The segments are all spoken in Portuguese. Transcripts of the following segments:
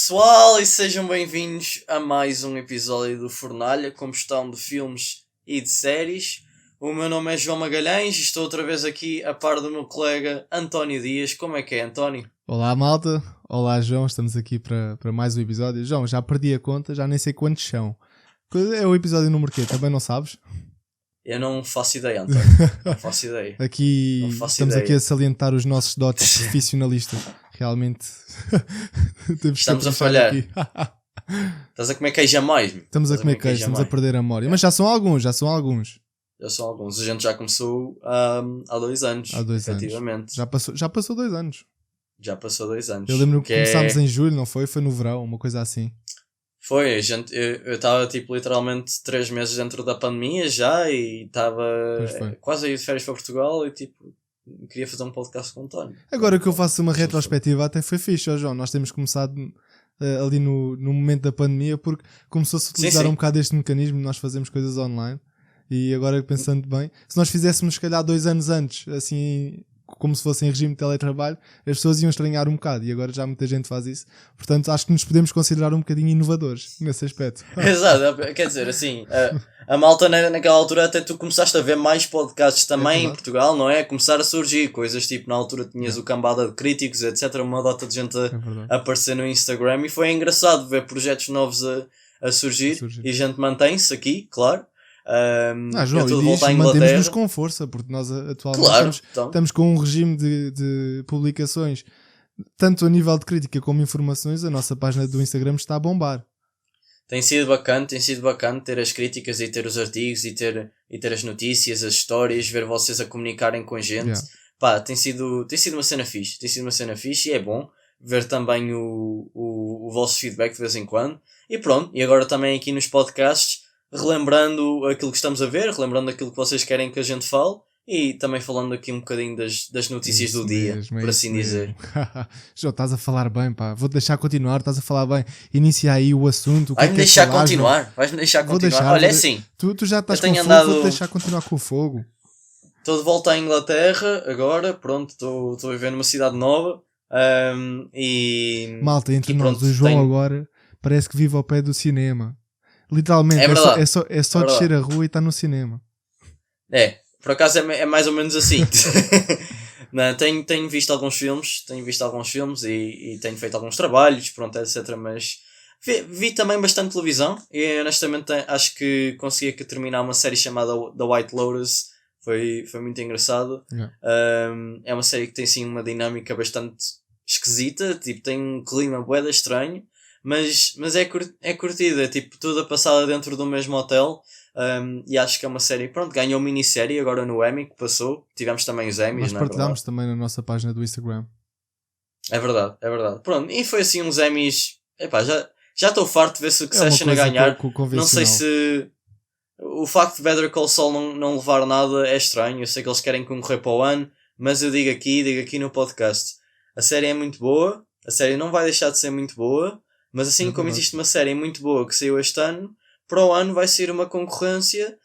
pessoal, e sejam bem-vindos a mais um episódio do Fornalha, com questão de filmes e de séries. O meu nome é João Magalhães e estou outra vez aqui a par do meu colega António Dias. Como é que é, António? Olá, malta. Olá, João. Estamos aqui para mais um episódio. João, já perdi a conta, já nem sei quantos são. É o episódio número quê? Também não sabes? Eu não faço ideia, António. Não faço ideia. Aqui não faço estamos ideia. aqui a salientar os nossos dotes profissionalistas. Realmente estamos a falhar. Estás a comer queijo a mais, meu. Estamos a comer queijo, estamos a perder a memória. Mas já são alguns. Já são alguns. A gente já começou há 2 anos. Há 2 anos. Efetivamente. Já passou 2 anos. Já passou 2 anos. Eu lembro que começámos em julho, não foi? Foi no verão, uma coisa assim. Foi, eu estava tipo literalmente 3 meses dentro da pandemia já e estava quase a ir de férias para Portugal e tipo queria fazer um podcast com o António. Agora que eu faço uma retrospectiva até foi fixe, João. Nós temos começado ali no momento da pandemia porque começou-se a utilizar um bocado este mecanismo de nós fazemos coisas online e agora pensando bem, se nós fizéssemos se calhar 2 anos antes, assim como se fosse em regime de teletrabalho, as pessoas iam estranhar um bocado e agora já muita gente faz isso. Portanto, acho que nos podemos considerar um bocadinho inovadores nesse aspecto. Exato, quer dizer, assim, a malta naquela altura até tu começaste a ver mais podcasts também em Portugal, não é? Começar a surgir coisas, tipo, na altura tinhas o Cambada de Críticos, etc, uma data de gente a aparecer no Instagram e foi engraçado ver projetos novos a surgir e a gente mantém-se aqui, claro. João, mantemos-nos com força, porque nós atualmente estamos com um regime de publicações, tanto a nível de crítica como informações. A nossa página do Instagram está a bombar. Tem sido bacana ter as críticas e ter os artigos e ter as notícias, as histórias, ver vocês a comunicarem com a gente. Pá, tem sido uma cena fixe e é bom ver também o vosso feedback de vez em quando. E pronto, e agora também aqui nos podcasts, relembrando aquilo que estamos a ver, relembrando aquilo que vocês querem que a gente fale e também falando aqui um bocodinho das notícias do dia, por assim dizer. João, estás a falar bem, pá. Vou-te deixar continuar, estás a falar bem. Inicia aí o assunto. Vais-me deixar continuar. Olha, é assim. Tu já estás com fogo, vou-te deixar continuar com o fogo. Estou de volta à Inglaterra agora, pronto, estou a viver numa cidade nova. Malta, entre nós, o João agora parece que vive ao pé do cinema. Literalmente, é só descer a rua e está no cinema. Por acaso é mais ou menos assim. Não, tenho visto alguns filmes e tenho feito alguns trabalhos, pronto, etc. Mas vi também bastante televisão e honestamente acho que consegui terminar uma série chamada The White Lotus. Foi muito engraçado. É uma série que tem sim uma dinâmica bastante esquisita, tipo, tem um clima bué de estranho. Mas é curtida, é tipo tudo a passada dentro do mesmo hotel. E acho que é uma série, pronto, ganhou minissérie agora no Emmy que passou. Tivemos também os Emmys. Nós partilhámos também na nossa página do Instagram. É verdade. Pronto, e foi assim uns Emmys. Epá, já estou farto de ver Succession a ganhar. Não sei se o facto de Better Call Saul não levar nada é estranho. Eu sei que eles querem concorrer para o ano, mas eu digo aqui no podcast, a série é muito boa, a série não vai deixar de ser muito boa. Mas assim como existe uma série muito boa que saiu este ano, para o ano vai sair uma concorrência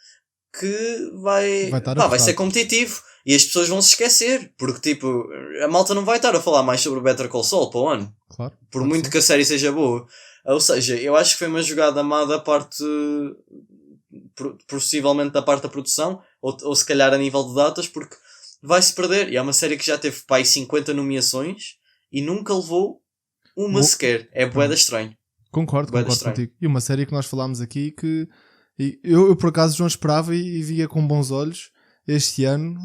que vai ser competitivo e as pessoas vão se esquecer, porque tipo, a malta não vai estar a falar mais sobre o Better Call Saul para o ano, por muito que a série seja boa. Ou seja, eu acho que foi uma jogada má da parte, possivelmente da parte da produção, ou se calhar a nível de datas, porque vai-se perder. E é uma série que já teve 50 nomeações e nunca levou uma sequer. É bué de estranho. Concordo contigo. E uma série que nós falámos aqui que eu por acaso não esperava e via com bons olhos este ano,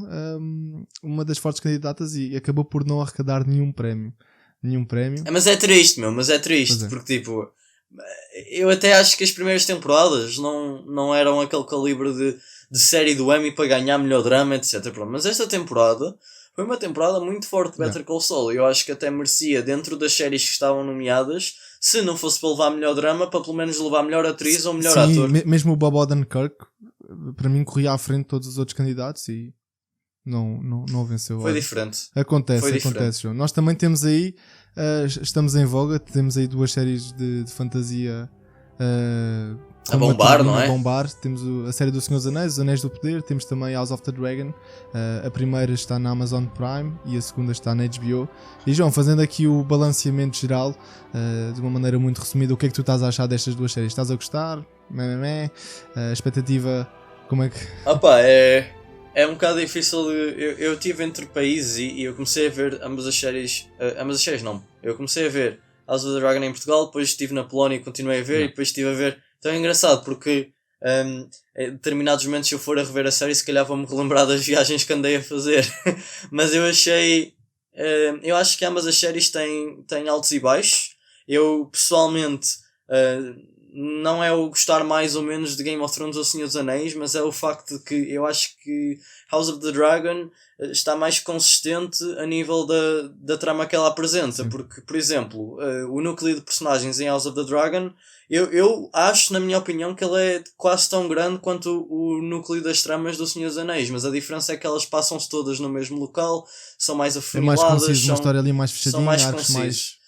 uma das fortes candidatas, e acabou por não arrecadar nenhum prémio. Mas é triste, porque tipo, eu até acho que as primeiras temporadas não eram aquele calibre de série do Emmy para ganhar melhor drama, etc. Mas esta temporada foi uma temporada muito forte de Better Call Saul. Eu acho que até merecia, dentro das séries que estavam nomeadas, se não fosse para levar melhor drama, para pelo menos levar melhor atriz ou melhor ator. Mesmo o Bob Odenkirk, para mim, corria à frente de todos os outros candidatos e não venceu. Foi diferente. Acontece, João. Nós também temos aí, estamos em voga, temos aí 2 séries de fantasia a bombar, não é? A bombar. Temos a série do Senhor dos Anéis, Os Anéis do Poder, temos também House of the Dragon. A primeira está na Amazon Prime e a segunda está na HBO. E João, fazendo aqui o balanceamento geral, de uma maneira muito resumida, o que é que tu estás a achar destas duas séries? Estás a gostar? A expectativa, como é que... É um bocado difícil eu estive entre países e eu comecei a ver ambas as séries não, eu comecei a ver House of the Dragon em Portugal, depois estive na Polónia e continuei a ver, e depois estive a ver. Então é engraçado porque em determinados momentos, se eu for a rever a série, se calhar vou-me relembrar das viagens que andei a fazer. Mas eu achei, eu acho que ambas as séries têm altos e baixos. Eu pessoalmente não é o gostar mais ou menos de Game of Thrones ou Senhor dos Anéis, mas é o facto de que eu acho que House of the Dragon está mais consistente a nível da trama que ela apresenta. Porque, por exemplo, o núcleo de personagens em House of the Dragon, eu acho, na minha opinião, que ele é quase tão grande quanto o núcleo das tramas do Senhor dos Anéis, mas a diferença é que elas passam-se todas no mesmo local, são mais afuniladas, mais conciso, uma história ali mais fechadinha, são mais concisas.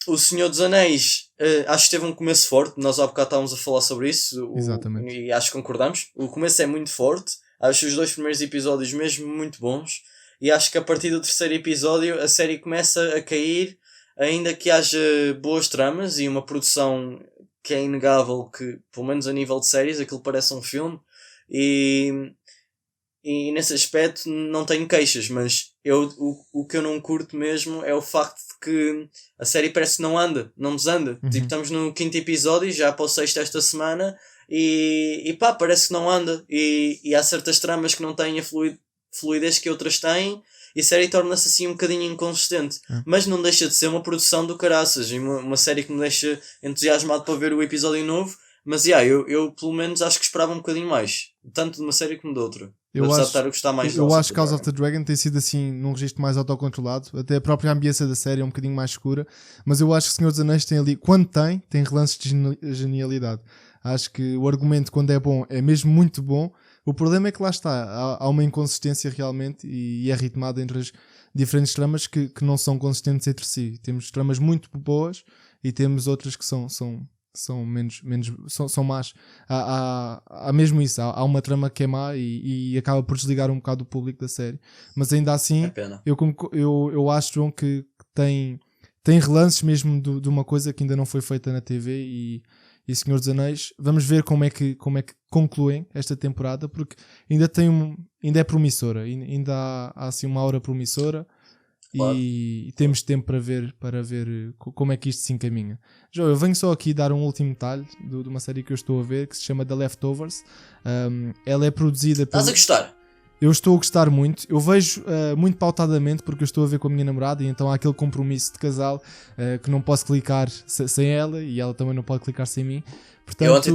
O Senhor dos Anéis, acho que teve um começo forte. Nós há bocado estávamos a falar sobre isso. Exatamente. E acho que concordamos. O começo é muito forte. Acho os 2 primeiros episódios mesmo muito bons. E acho que a partir do 3º episódio a série começa a cair. Ainda que haja boas tramas e uma produção que é inegável, que pelo menos a nível de séries aquilo parece um filme. E nesse aspecto não tenho queixas, mas o que eu não curto mesmo é o facto de que a série parece que não desanda. Tipo, estamos no 5º episódio, já para o 6º esta semana, e pá, parece que não anda. E há certas tramas que não têm a fluidez que outras têm, e a série torna-se assim um bocadinho inconsistente. Mas não deixa de ser uma produção do caraças, e uma série que me deixa entusiasmado para ver o episódio novo. Mas eu pelo menos acho que esperava um bocadinho mais, tanto de uma série como de outra. Eu acho que House of the Dragon tem sido assim num registro mais autocontrolado. Até a própria ambiência da série é um bocadinho mais escura. Mas eu acho que Senhor dos Anéis tem ali, quando tem relances de genialidade. Acho que o argumento, quando é bom, é mesmo muito bom. O problema é que lá está, há uma inconsistência realmente e é ritmada entre as diferentes tramas que não são consistentes entre si. Temos tramas muito boas e temos outras que são são más. Há mesmo isso, há uma trama que é má e acaba por desligar um bocado o público da série, mas ainda assim eu acho, João, que tem relances mesmo de uma coisa que ainda não foi feita na TV e Senhor dos Anéis, vamos ver como é que concluem esta temporada, porque ainda é promissora, ainda há assim uma aura promissora. Claro. E temos tempo para ver como é que isto se encaminha. João, eu venho só aqui dar um último detalhe de uma série que eu estou a ver, que se chama The Leftovers. Ela é produzida Estás a gostar? Eu estou a gostar muito. Eu vejo muito pautadamente, porque eu estou a ver com a minha namorada, e então há aquele compromisso de casal que não posso clicar sem ela, e ela também não pode clicar sem mim. Portanto, eu ontem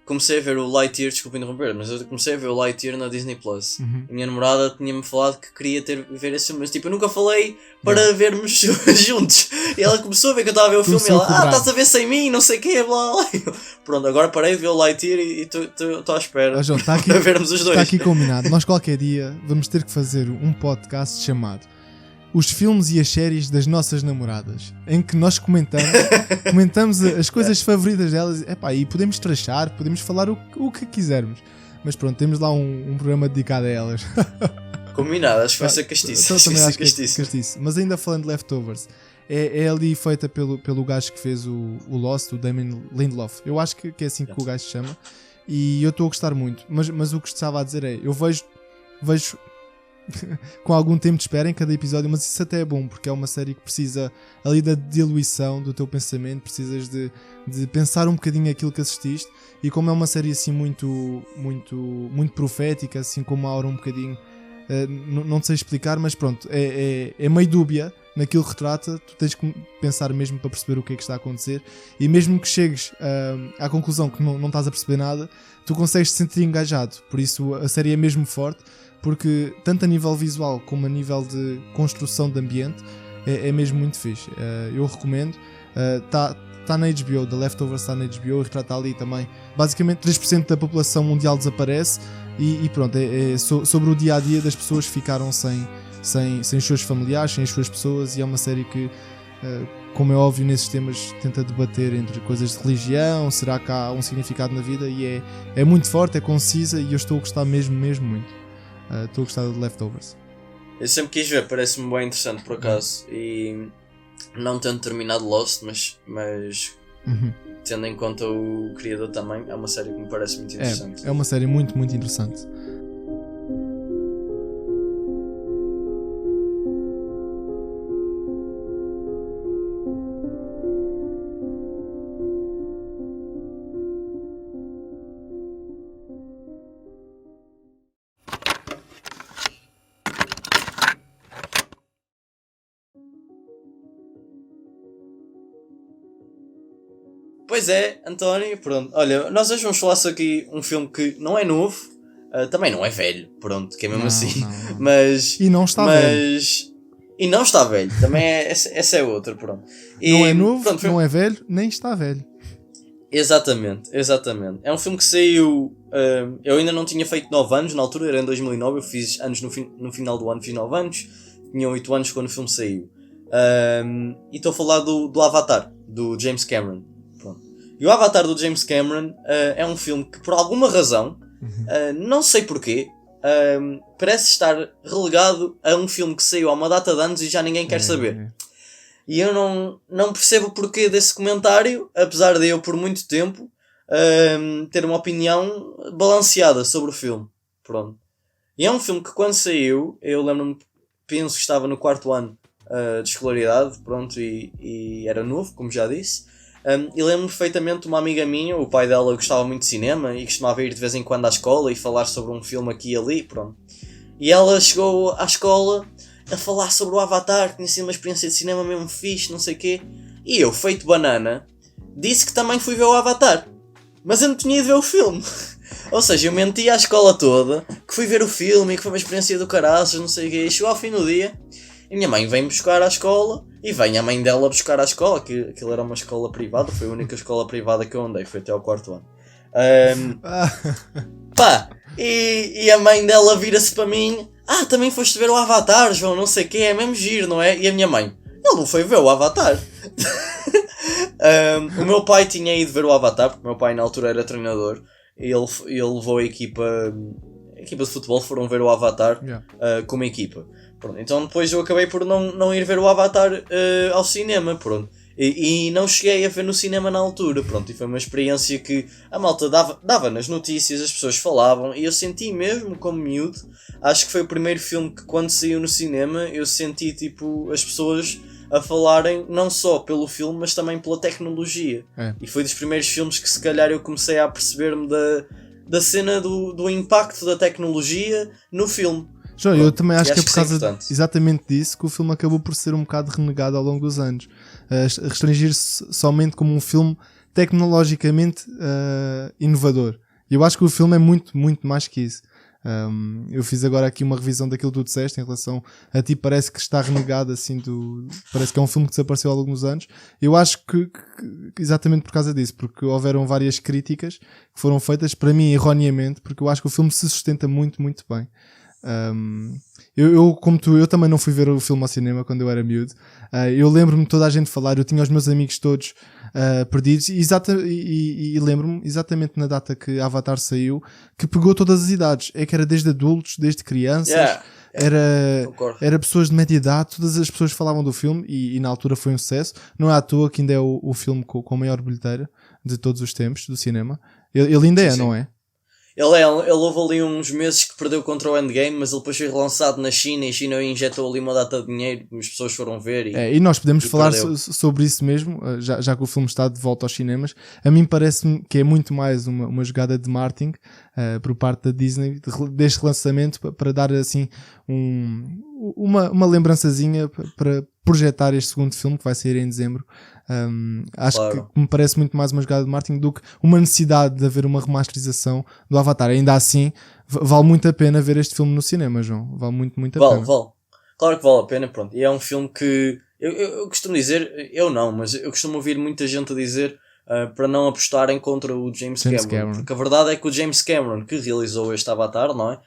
comecei a ver o Lightyear, desculpa interromper, mas eu comecei a ver o Lightyear na Disney Plus. A minha namorada tinha-me falado que queria ver esse filme, mas tipo, eu nunca falei para vermos juntos. E ela começou a ver que eu estava a ver o filme, e ela, estás a ver sem mim, não sei o quê, blá blá. Pronto, agora parei de ver o Lightyear e estou à espera João, tá aqui, para vermos os dois. Está aqui combinado. Nós qualquer dia vamos ter que fazer um podcast chamado Os Filmes e as Séries das Nossas Namoradas, em que nós comentamos as coisas favoritas delas, e podemos trachar, podemos falar o que quisermos, mas pronto, temos lá um programa dedicado a elas. Combinado, acho que vai ser castiço. Também acho que é castiço. Mas ainda falando de Leftovers, é ali feita pelo gajo que fez o Lost, o Damon Lindelof. Eu acho que é assim que o gajo se chama, e eu estou a gostar muito, mas o que estava a dizer é, eu vejo com algum tempo de espera em cada episódio, mas isso até é bom, porque é uma série que precisa ali da diluição do teu pensamento, precisas de pensar um bocadinho aquilo que assististe, e como é uma série assim muito profética, assim com uma aura um bocadinho, não sei explicar, mas pronto, é meio dúbia naquilo que retrata. Tu tens que pensar mesmo para perceber o que é que está a acontecer, e mesmo que chegues à conclusão que não estás a perceber nada, tu consegues te sentir engajado. Por isso a série é mesmo forte, porque tanto a nível visual como a nível de construção de ambiente é mesmo muito fixe. Eu recomendo. Está na HBO, The Leftovers está na HBO, e retrata ali também basicamente 3% da população mundial desaparece, e pronto, é sobre o dia a dia das pessoas que ficaram sem os seus familiares, sem as suas pessoas, e é uma série que como é óbvio nesses temas, tenta debater entre coisas de religião, será que há um significado na vida, e é muito forte, é concisa, e eu estou a gostar mesmo muito. Estou a gostar de Leftovers. Eu sempre quis ver, parece-me bem interessante por acaso, e não tendo terminado Lost, mas tendo em conta o criador também, é uma série que me parece muito interessante. É uma série muito interessante. Pois é, António, pronto. Olha, nós hoje vamos falar sobre aqui um filme que não é novo, também não é velho, pronto, que é mesmo não, assim. Não. Mas. E não está velho. E não está velho, também essa é outra, pronto. E, não é novo, pronto, não é velho, nem está velho. Exatamente. É um filme que saiu. Eu ainda não tinha feito 9 anos na altura, era em 2009, eu fiz anos no final do ano, fiz 9 anos, tinha 8 anos quando o filme saiu. E estou a falar do Avatar, do James Cameron. E o Avatar do James Cameron é um filme que, por alguma razão, não sei porquê, parece estar relegado a um filme que saiu há uma data de anos e já ninguém quer saber. E eu não percebo o porquê desse comentário, apesar de eu, por muito tempo, ter uma opinião balanceada sobre o filme. Pronto. E é um filme que, quando saiu, eu lembro-me, penso que estava no 4º ano de escolaridade, pronto, e era novo, como já disse. E lembro-me perfeitamente uma amiga minha, o pai dela gostava muito de cinema e costumava ir de vez em quando à escola e falar sobre um filme aqui e ali, pronto. E ela chegou à escola a falar sobre o Avatar, que tinha sido uma experiência de cinema mesmo fixe, não sei o quê. E eu, feito banana, disse que também fui ver o Avatar. Mas eu não tinha ido ver o filme. Ou seja, eu menti à escola toda que fui ver o filme e que foi uma experiência do caraças, não sei o quê. E chegou ao fim do dia e minha mãe vem buscar à escola e vem a mãe dela buscar à escola, que aquilo era uma escola privada, foi a única escola privada que eu andei, foi até ao 4º ano. E a mãe dela vira-se para mim: também foste ver o Avatar, João, não sei o quê, é mesmo giro, não é? E a minha mãe: ele não foi ver o Avatar. O meu pai tinha ido ver o Avatar, porque o meu pai na altura era treinador, e ele levou a equipa de futebol, foram ver o Avatar como equipa. Pronto, então depois eu acabei por não ir ver o Avatar ao cinema, pronto. E não cheguei a ver no cinema na altura, pronto, e foi uma experiência que a malta dava nas notícias, as pessoas falavam, e eu senti mesmo como miúdo, acho que foi o primeiro filme que, quando saiu no cinema, eu senti tipo as pessoas a falarem não só pelo filme, mas também pela tecnologia. E foi dos primeiros filmes que se calhar eu comecei a perceber-me da cena do impacto da tecnologia no filme. João, eu também acho que é por causa exatamente disso que o filme acabou por ser um bocado renegado ao longo dos anos. Restringir-se somente como um filme tecnologicamente inovador. E eu acho que o filme é muito mais que isso. Eu fiz agora aqui uma revisão daquilo que tu disseste em relação a ti, parece que está renegado assim, parece que é um filme que desapareceu ao longo dos anos. Eu acho que exatamente por causa disso, porque houveram várias críticas que foram feitas, para mim erroneamente, porque eu acho que o filme se sustenta muito bem. Eu, como tu, eu também não fui ver o filme ao cinema quando eu era miúdo. Eu lembro-me de toda a gente falar, eu tinha os meus amigos todos perdidos e lembro-me exatamente na data que Avatar saiu, que pegou todas as idades. É que era desde adultos, desde crianças, era pessoas de média idade, todas as pessoas falavam do filme e na altura foi um sucesso. Não é à toa que ainda é o filme com a maior bilheteira de todos os tempos do cinema. Ele ainda sim. Não é? Ele houve ali uns meses que perdeu contra o Endgame, mas ele depois foi relançado na China e a China injetou ali uma data de dinheiro, as pessoas foram ver e nós podemos falar sobre isso mesmo, já que o filme está de volta aos cinemas. A mim parece-me que é muito mais uma jogada de marketing por parte da Disney deste relançamento para dar assim uma lembrançazinha para projetar este segundo filme que vai sair em dezembro. Acho que me parece muito mais uma jogada de marketing do que uma necessidade de haver uma remasterização do Avatar. Ainda assim, vale muito a pena ver este filme no cinema, João. Vale muito a pena. Vale. Claro que vale a pena, pronto. E é um filme que eu costumo dizer, eu não, mas eu costumo ouvir muita gente a dizer para não apostarem contra o James Cameron. Porque a verdade é que o James Cameron, que realizou este Avatar, não é?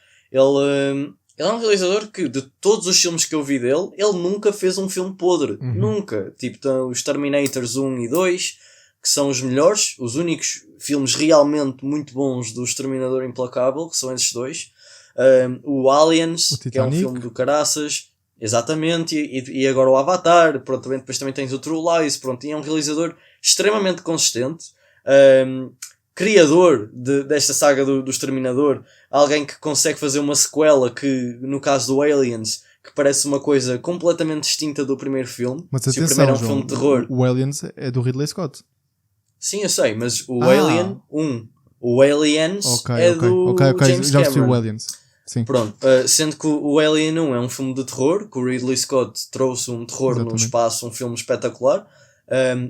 Ele é um realizador que, de todos os filmes que eu vi dele, ele nunca fez um filme podre. Nunca. Tipo, os Terminators 1 e 2, que são os melhores, os únicos filmes realmente muito bons do Exterminador Implacável, que são esses dois. O Aliens, que é um filme do caraças. Exatamente. E agora o Avatar. Pronto, depois também tens o True Lies. Pronto, e é um realizador extremamente consistente. Criador desta saga do Exterminador, alguém que consegue fazer uma sequela que, no caso do Aliens, que parece uma coisa completamente distinta do primeiro filme. Mas se atenção, o primeiro é um filme de terror. O Aliens é do Ridley Scott. Sim, eu sei, mas o Alien 1, o Aliens é do James já Cameron. o Aliens. Sim. Pronto, sendo que o Alien 1 é um filme de terror, que o Ridley Scott trouxe um terror no espaço, um filme espetacular.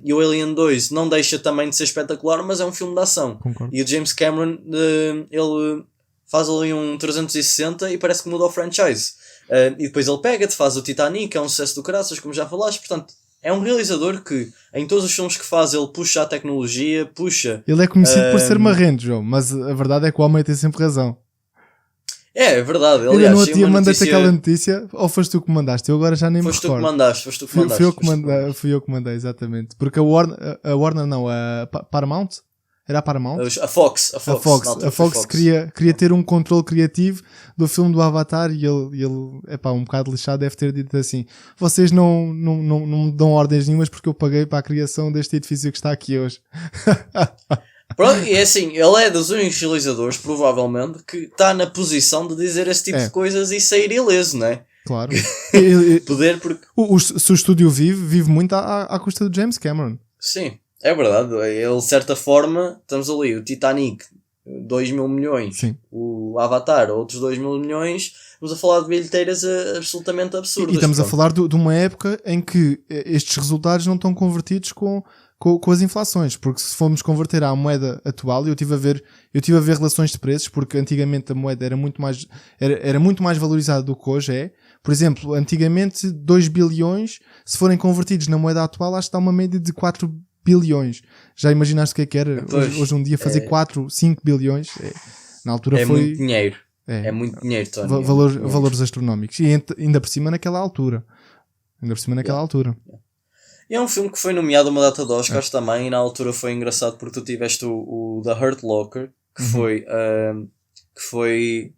E o Alien 2 não deixa também de ser espetacular, mas é um filme de ação. Concordo. E o James Cameron, ele faz ali um 360 e parece que muda o franchise. E depois ele pega-te, faz o Titanic, é um sucesso do caraças, como já falaste. Portanto, é um realizador que em todos os filmes que faz ele puxa a tecnologia, puxa... Ele é conhecido por ser marrento, João, mas a verdade é que o homem tem sempre razão. É verdade. Aliás, eu no outro dia mandei-te aquela notícia, ou foste tu que mandaste? Eu agora já nem me recordo. Foste tu que mandaste. Fui eu que mandei, exatamente. Porque a Warner não, a Paramount? Era a Paramount? A Fox queria ter um controle criativo do filme do Avatar e ele um bocado lixado, deve ter dito assim: vocês não me dão ordens nenhumas porque eu paguei para a criação deste edifício que está aqui hoje. Pronto, e é assim, ele é dos únicos realizadores, provavelmente, que está na posição de dizer esse tipo de coisas e sair ileso, não é? Claro. Poder porque... Se o estúdio vive muito à custa do James Cameron. Sim, é verdade. Ele, de certa forma, estamos ali, o Titanic, 2 mil milhões. Sim. O Avatar, outros 2 mil milhões. Estamos a falar de bilheteiras absolutamente absurdas. E estamos a falar de uma época em que estes resultados não estão convertidos com as inflações, porque se formos converter à moeda atual, eu tive a ver relações de preços, porque antigamente a moeda era muito mais valorizada do que hoje é. Por exemplo, antigamente 2 bilhões, se forem convertidos na moeda atual, acho que dá uma média de 4 bilhões. Já imaginaste o que era hoje um dia fazer 4, 5 bilhões? Na altura foi... muito dinheiro. É muito dinheiro, Tony. Valores astronómicos. E ainda por cima naquela altura. E é um filme que foi nomeado uma data de Oscars também, e na altura foi engraçado porque tu tiveste o The Hurt Locker, que foi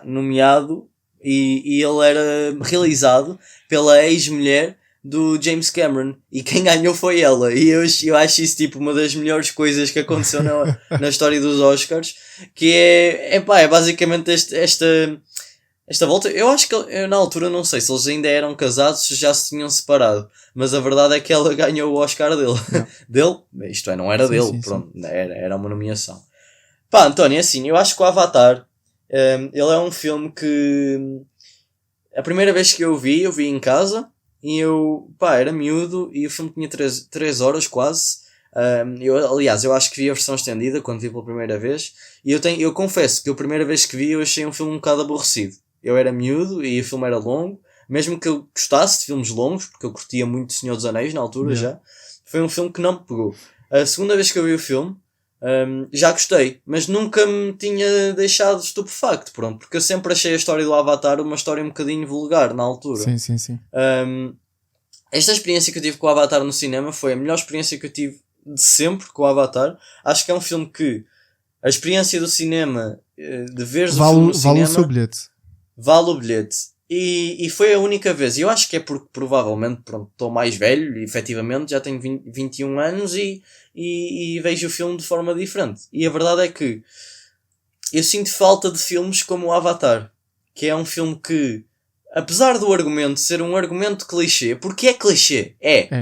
nomeado, e ele era realizado pela ex-mulher do James Cameron, e quem ganhou foi ela, e eu acho isso tipo uma das melhores coisas que aconteceu na história dos Oscars, que é basicamente esta volta. Eu acho que eu, na altura não sei se eles ainda eram casados, se já se tinham separado, mas a verdade é que ela ganhou o Oscar dele. Dele? Isto é, não era dele, sim. Pronto, era uma nomeação. António, assim, eu acho que o Avatar, ele é um filme que a primeira vez que eu vi em casa, e eu, era miúdo, e o filme tinha 3 horas quase. Aliás, eu acho que vi a versão estendida quando vi pela primeira vez, e eu confesso que a primeira vez que vi eu achei um filme um bocado aborrecido. Eu era miúdo e o filme era longo, mesmo que eu gostasse de filmes longos, porque eu curtia muito Senhor dos Anéis na altura já, foi um filme que não me pegou. A segunda vez que eu vi o filme, já gostei, mas nunca me tinha deixado estupefacto, pronto, porque eu sempre achei a história do Avatar uma história um bocadinho vulgar na altura. Sim. Esta experiência que eu tive com o Avatar no cinema foi a melhor experiência que eu tive de sempre com o Avatar. Acho que é um filme que a experiência do cinema, de veres o filme no cinema, vale o seu bilhete. Vale o bilhete. E foi a única vez. E eu acho que é porque provavelmente estou mais velho e efetivamente já tenho 21 anos e vejo o filme de forma diferente. E a verdade é que eu sinto falta de filmes como o Avatar, que é um filme que, apesar do argumento ser um argumento clichê, porque é clichê,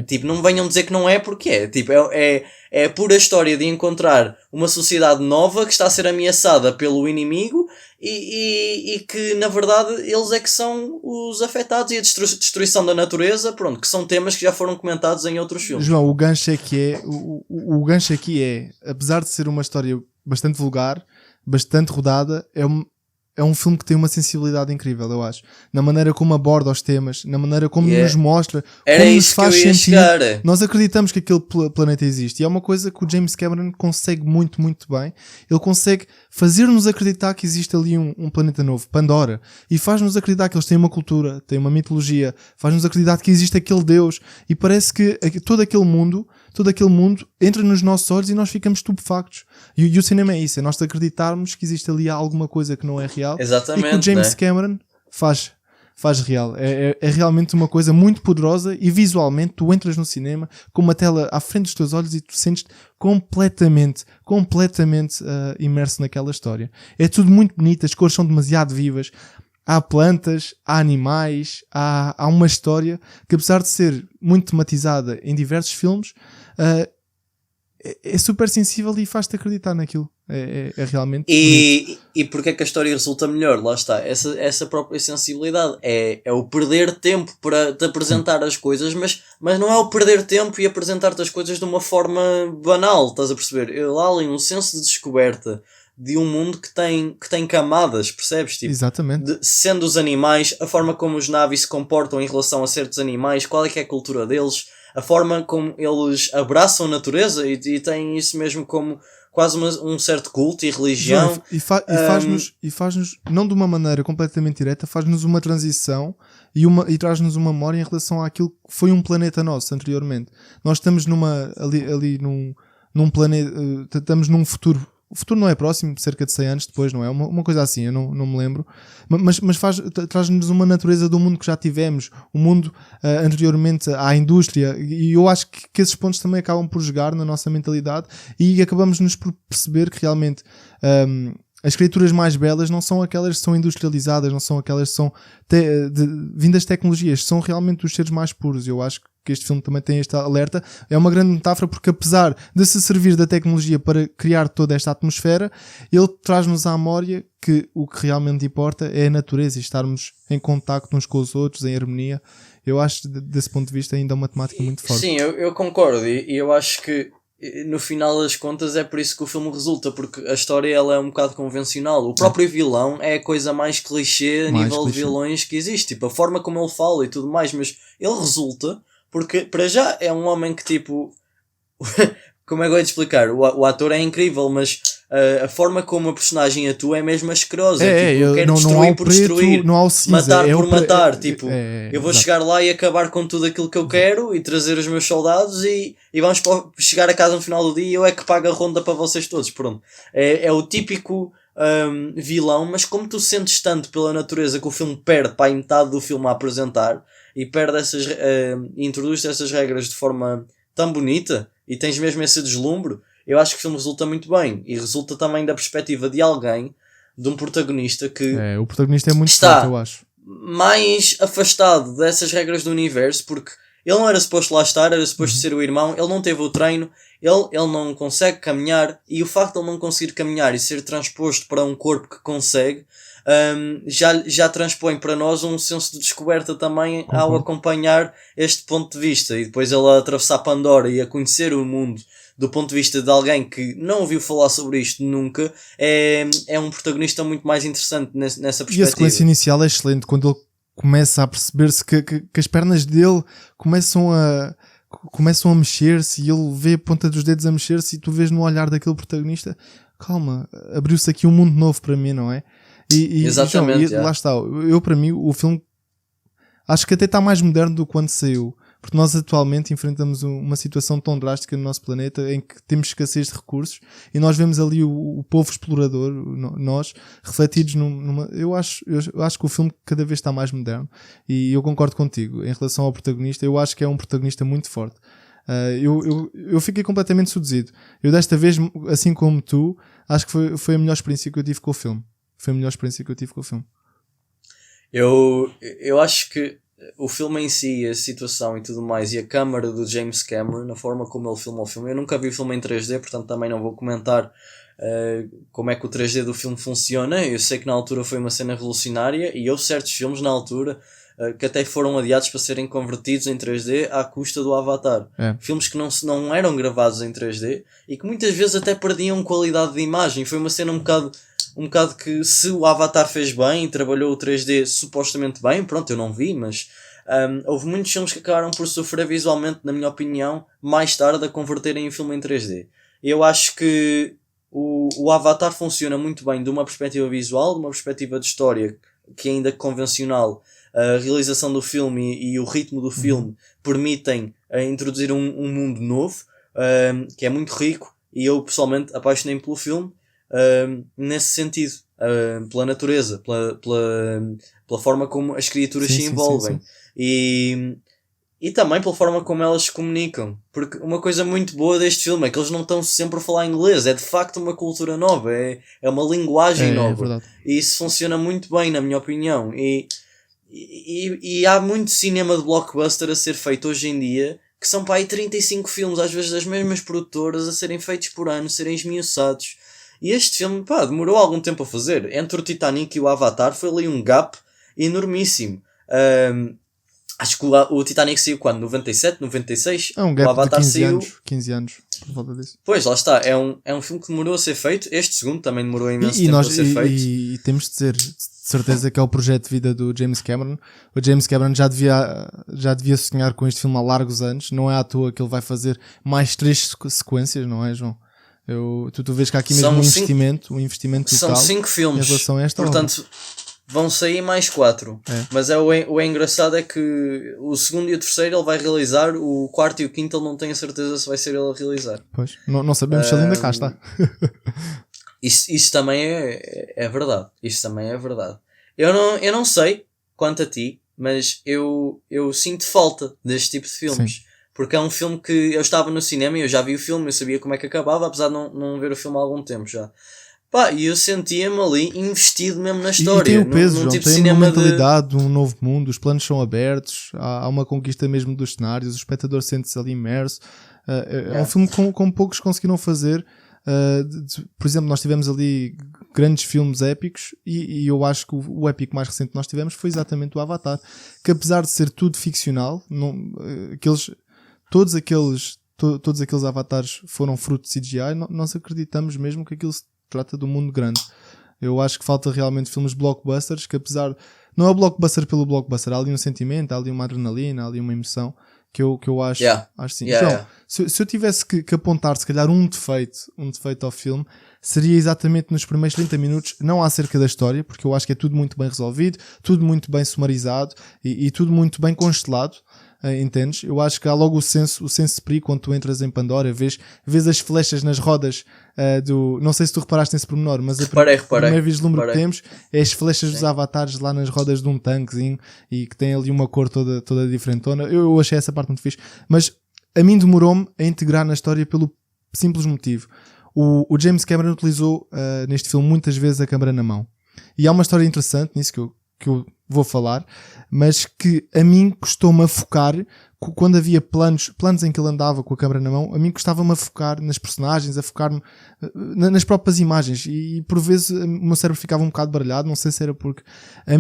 tipo, não me venham dizer que não é, porque é, tipo, é a pura história de encontrar uma sociedade nova que está a ser ameaçada pelo inimigo e que, na verdade, eles é que são os afetados, e a destruição da natureza, pronto, que são temas que já foram comentados em outros filmes. João, o gancho aqui é, apesar de ser uma história bastante vulgar, bastante rodada, é um filme que tem uma sensibilidade incrível, eu acho. Na maneira como aborda os temas, na maneira como nos mostra, como nos faz sentir. Nós acreditamos que aquele planeta existe. E é uma coisa que o James Cameron consegue muito, muito bem. Ele consegue fazer-nos acreditar que existe ali um planeta novo, Pandora. E faz-nos acreditar que eles têm uma cultura, têm uma mitologia. Faz-nos acreditar que existe aquele Deus. E parece que todo aquele mundo entra nos nossos olhos e nós ficamos estupefactos. E o cinema é isso, é nós acreditarmos que existe ali alguma coisa que não é real. Exatamente, e que o James Cameron faz real. É realmente uma coisa muito poderosa e visualmente tu entras no cinema com uma tela à frente dos teus olhos e tu sentes completamente imerso naquela história. É tudo muito bonito, as cores são demasiado vivas. Há plantas, há animais, há uma história que, apesar de ser muito tematizada em diversos filmes, é super sensível e faz-te acreditar naquilo. É realmente e porque é que a história resulta melhor? Lá está, essa própria sensibilidade é o perder tempo para te apresentar as coisas, mas não é o perder tempo e apresentar-te as coisas de uma forma banal, estás a perceber? Há ali um senso de descoberta de um mundo que tem camadas, percebes? Tipo, exatamente. Sendo os animais, a forma como os Na'vi se comportam em relação a certos animais, qual é que é a cultura deles, a forma como eles abraçam a natureza e têm isso mesmo como quase um certo culto e religião. E faz-nos, não de uma maneira completamente direta, faz-nos uma transição e traz-nos uma memória em relação àquilo que foi um planeta nosso anteriormente. Nós estamos ali num planeta, estamos num futuro. O futuro não é próximo, cerca de 100 anos depois, não é? Uma coisa assim, eu não me lembro. Mas traz-nos uma natureza do mundo que já tivemos, o mundo anteriormente à indústria. E eu acho que esses pontos também acabam por jogar na nossa mentalidade e acabamos-nos por perceber que realmente as criaturas mais belas não são aquelas que são industrializadas, não são aquelas que são vindas de tecnologias, são realmente os seres mais puros. Eu acho que este filme também tem este alerta. É uma grande metáfora porque, apesar de se servir da tecnologia para criar toda esta atmosfera, ele traz-nos à memória que o que realmente importa é a natureza e estarmos em contacto uns com os outros, em harmonia. Eu acho, desse ponto de vista, ainda é uma temática muito forte. Sim, eu concordo e eu acho que no final das contas é por isso que o filme resulta, porque a história ela é um bocado convencional. O próprio vilão é a coisa mais clichê a nível de vilões que existe, tipo, a forma como ele fala e tudo mais, mas ele resulta porque para já é um homem que tipo como é que eu ia te explicar? O ator é incrível, mas a forma como a personagem atua é mesmo asquerosa. Tipo, quer destruir por destruir, matar por matar. Tipo, eu vou chegar lá e acabar com tudo aquilo que eu quero e trazer os meus soldados e vamos chegar a casa no final do dia e eu é que pago a ronda para vocês todos. Pronto. É o típico vilão, mas como tu sentes tanto pela natureza que o filme perde para a metade do filme a apresentar e perde introduz essas regras de forma tão bonita e tens mesmo esse deslumbre, eu acho que o filme resulta muito bem e resulta também da perspectiva de alguém, de um protagonista que o protagonista é muito forte, eu acho, mais afastado dessas regras do universo, porque ele não era suposto lá estar, era suposto ser o irmão, ele não teve o treino, ele não consegue caminhar e o facto de ele não conseguir caminhar e ser transposto para um corpo que consegue já transpõe para nós um senso de descoberta também ao acompanhar este ponto de vista e depois ele a atravessar Pandora e a conhecer o mundo do ponto de vista de alguém que não ouviu falar sobre isto nunca, é um protagonista muito mais interessante nessa perspectiva. E a sequência inicial é excelente quando ele começa a perceber-se que as pernas dele começam a mexer-se e ele vê a ponta dos dedos a mexer-se e tu vês no olhar daquele protagonista, calma, abriu-se aqui um mundo novo para mim, não é? Exatamente. Lá está, para mim o filme acho que até está mais moderno do que quando saiu, porque nós atualmente enfrentamos uma situação tão drástica no nosso planeta em que temos escassez de recursos e nós vemos ali o povo explorador, nós refletidos eu acho que o filme cada vez está mais moderno e eu concordo contigo em relação ao protagonista. Eu acho que é um protagonista muito forte. Eu fiquei completamente seduzido. Eu desta vez, assim como tu, acho que foi a melhor experiência que eu tive com o filme. Eu acho que o filme em si, a situação e tudo mais, e a câmara do James Cameron, a forma como ele filma o filme, eu nunca vi o filme em 3D, portanto também não vou comentar como é que o 3D do filme funciona. Eu sei que na altura foi uma cena revolucionária e houve certos filmes na altura que até foram adiados para serem convertidos em 3D à custa do Avatar. Filmes que não eram gravados em 3D e que muitas vezes até perdiam qualidade de imagem. Foi uma cena um bocado um bocado que se o Avatar fez bem e trabalhou o 3D supostamente bem, pronto, eu não vi, mas houve muitos filmes que acabaram por sofrer visualmente, na minha opinião, mais tarde a converterem o filme em 3D. Eu acho que o Avatar funciona muito bem de uma perspectiva visual, de uma perspectiva de história que é ainda convencional. A realização do filme e o ritmo do filme permitem introduzir um mundo novo, que é muito rico, e eu pessoalmente apaixonei-me pelo filme nesse sentido, pela natureza, pela forma como as criaturas se envolvem. E também pela forma como elas se comunicam, porque uma coisa muito boa deste filme é que eles não estão sempre a falar inglês, é de facto uma cultura nova, é uma linguagem nova, e isso funciona muito bem, na minha opinião. E há muito cinema de blockbuster a ser feito hoje em dia, que são para aí 35 filmes, às vezes das mesmas produtoras, a serem feitos por ano, serem esmiuçados. E este filme, demorou algum tempo a fazer. Entre o Titanic e o Avatar foi ali um gap enormíssimo. Acho que o Titanic saiu quando? 97, 96? É um gap o Avatar de 15 anos, por volta disso. Pois, lá está. É um filme que demorou a ser feito. Este segundo também demorou imenso tempo a ser feito. E temos de dizer, de certeza, que é o projeto de vida do James Cameron. O James Cameron já devia sonhar com este filme há largos anos. Não é à toa que ele vai fazer mais 3 sequências, não é, João? Tu vês que há aqui mesmo um investimento total. São 5 filmes. Em relação a esta portanto, vão sair mais 4. Mas o engraçado é que o segundo e o terceiro ele vai realizar, o quarto e o quinto ele não tem a certeza se vai ser ele a realizar. Pois, não sabemos se ele ainda cá está. Isso também é verdade. Isso também é verdade. Eu não sei quanto a ti, mas eu sinto falta deste tipo de filmes. Sim. Porque é um filme que eu estava no cinema e eu já vi o filme, eu sabia como é que acabava, apesar de não ver o filme há algum tempo já. E eu sentia-me ali investido mesmo na história. E tem o peso, João, tipo tem uma mentalidade de um novo mundo, os planos são abertos, há uma conquista mesmo dos cenários, o espectador sente-se ali imerso. É um filme como poucos conseguiram fazer. Por exemplo, nós tivemos ali grandes filmes épicos e eu acho que o épico mais recente que nós tivemos foi exatamente o Avatar, que apesar de ser tudo ficcional, todos aqueles avatares foram fruto de CGI, nós acreditamos mesmo que aquilo se trata de um mundo grande. Eu acho que falta realmente filmes blockbusters, que apesar... Não é o blockbuster pelo blockbuster, há ali um sentimento, há ali uma adrenalina, há ali uma emoção, que eu acho, acho sim. Então, se eu tivesse que apontar, se calhar, um defeito ao filme, seria exatamente nos primeiros 30 minutos, não acerca da história, porque eu acho que é tudo muito bem resolvido, tudo muito bem sumarizado e tudo muito bem constelado. Entendes? Eu acho que há logo o senso de perigo quando tu entras em Pandora, vês as flechas nas rodas não sei se tu reparaste nesse pormenor, mas o primeiro vislumbre que temos é as flechas dos avatares lá nas rodas de um tanquezinho e que tem ali uma cor toda diferentona. Eu achei essa parte muito fixe, mas a mim demorou-me a integrar na história pelo simples motivo. O James Cameron utilizou neste filme muitas vezes a câmera na mão, e há uma história interessante nisso que eu vou falar, mas que a mim custou-me a focar quando havia planos em que ele andava com a câmera na mão. A mim custava-me a focar nas personagens, a focar-me nas próprias imagens, e por vezes o meu cérebro ficava um bocado baralhado. Não sei se era porque a